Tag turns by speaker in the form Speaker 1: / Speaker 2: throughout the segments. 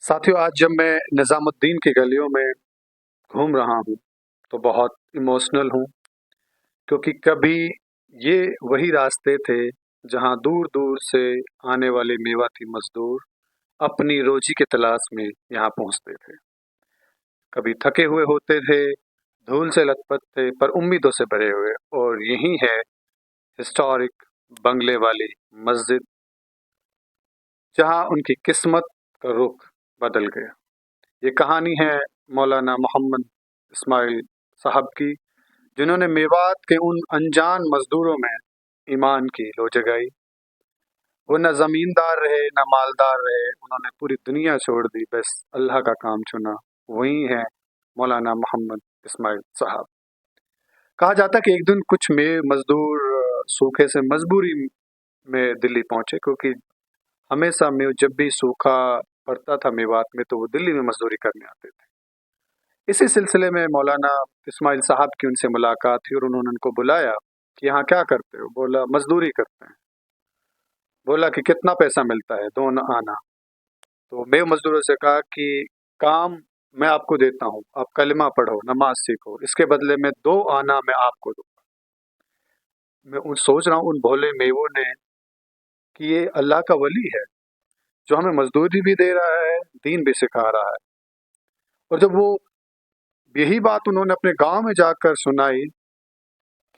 Speaker 1: साथियों, आज जब मैं निज़ामुद्दीन की गलियों में घूम रहा हूँ तो बहुत इमोशनल हूँ, क्योंकि कभी ये वही रास्ते थे जहाँ दूर दूर से आने वाले मेवाती मजदूर अपनी रोजी की तलाश में यहाँ पहुँचते थे। कभी थके हुए होते थे, धूल से लथपथ थे, पर उम्मीदों से भरे हुए। और यही है हिस्टोरिक बंगले वाली मस्जिद, जहाँ उनकी किस्मत का रुख बदल गया। ये कहानी है मौलाना मोहम्मद इस्माइल साहब की, जिन्होंने मेवात के उन अनजान मजदूरों में ईमान की लो जगाई। वो न जमींदार रहे न मालदार रहे, उन्होंने पूरी दुनिया छोड़ दी, बस अल्लाह का काम चुना। वही है मौलाना मोहम्मद इस्माइल साहब। कहा जाता कि एक दिन कुछ मजदूर सूखे से मजबूरी में दिल्ली पहुंचे, क्योंकि हमेशा में जब भी सूखा पड़ता था मेवात में तो वो दिल्ली में मजदूरी करने आते थे। इसी सिलसिले में मौलाना इस्माइल साहब की उनसे मुलाकात हुई और उन्होंने उनको बुलाया कि यहाँ क्या करते हो। बोला मजदूरी करते हैं। बोला कि कितना पैसा मिलता है, दो आना। तो मैं मजदूरों से कहा कि काम मैं आपको देता हूँ, आप कलमा पढ़ो, नमाज सीखो, इसके बदले में 2 आना मैं आपको दूंगा। मैं सोच रहा हूँ उन भोले मेवों ने कि ये अल्लाह का वली है जो हमें मजदूरी भी दे रहा है, दीन भी सिखा रहा है। और जब वो यही बात उन्होंने अपने गांव में जाकर सुनाई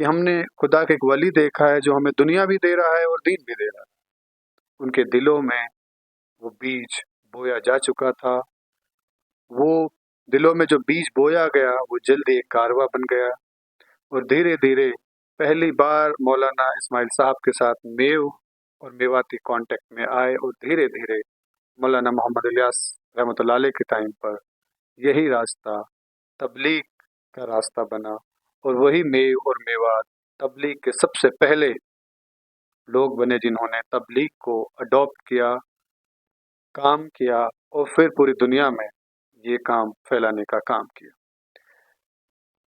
Speaker 1: कि हमने खुदा के एक वली देखा है जो हमें दुनिया भी दे रहा है और दीन भी दे रहा है, उनके दिलों में वो बीज बोया जा चुका था। वो दिलों में जो बीज बोया गया वो जल्दी एक कारवा बन गया। और धीरे धीरे पहली बार मौलाना इस्माइल साहब के साथ मेव और मेवाती कांटेक्ट में आए, और धीरे धीरे मौलाना मोहम्मद इलियास रहमतुल्लाह अलैह के टाइम पर यही रास्ता तबलीग का रास्ता बना। और वही मेव और मेवात तबलीग के सबसे पहले लोग बने जिन्होंने तबलीग को अडॉप्ट किया, काम किया और फिर पूरी दुनिया में ये काम फैलाने का काम किया।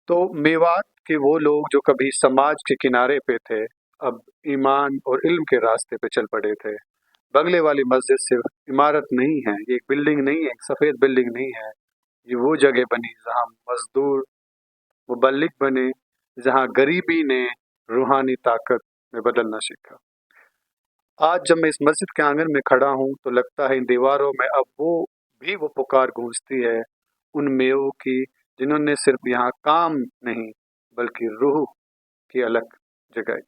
Speaker 1: तो मेवात के वो लोग जो कभी समाज के किनारे पे थे, अब ईमान और इल्म के रास्ते पे चल पड़े थे। बंगले वाली मस्जिद सिर्फ इमारत नहीं है, ये एक बिल्डिंग नहीं है, एक सफ़ेद बिल्डिंग नहीं है। ये वो जगह बनी जहाँ मजदूर मुबल्लिग बने, जहाँ गरीबी ने रूहानी ताकत में बदलना सीखा। आज जब मैं इस मस्जिद के आंगन में खड़ा हूँ तो लगता है इन दीवारों में अब वो पुकार गूंजती है उन मेवों की, जिन्होंने सिर्फ यहाँ काम नहीं बल्कि रूह की अलग जगाई।